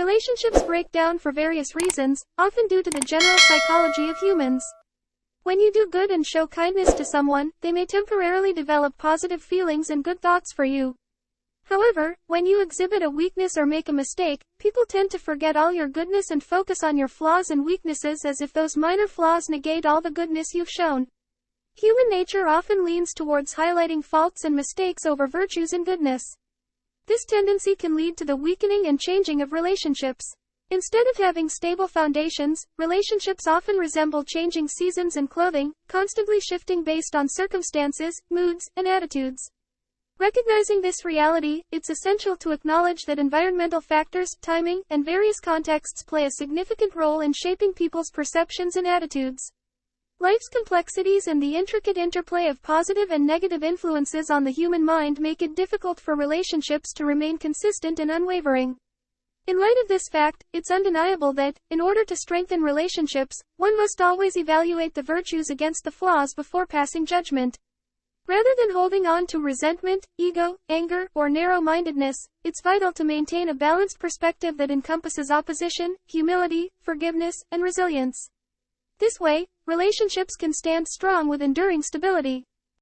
Relationships break down for various reasons, often due to the general psychology of humans. When you do good and show kindness to someone, they may temporarily develop positive feelings and good thoughts for you. However, when you exhibit a weakness or make a mistake, people tend to forget all your goodness and focus on your flaws and weaknesses as if those minor flaws negate all the goodness you've shown. Human nature often leans towards highlighting faults and mistakes over virtues and goodness. This tendency can lead to the weakening and changing of relationships. Instead of having stable foundations, relationships often resemble changing seasons and clothing, constantly shifting based on circumstances, moods, and attitudes. Recognizing this reality, it's essential to acknowledge that environmental factors, timing, and various contexts play a significant role in shaping people's perceptions and attitudes. Life's complexities and the intricate interplay of positive and negative influences on the human mind make it difficult for relationships to remain consistent and unwavering. In light of this fact, it's undeniable that, in order to strengthen relationships, one must always evaluate the virtues against the flaws before passing judgment. Rather than holding on to resentment, ego, anger, or narrow-mindedness, it's vital to maintain a balanced perspective that encompasses opposition, humility, forgiveness, and resilience. This way, relationships can stand strong with enduring stability.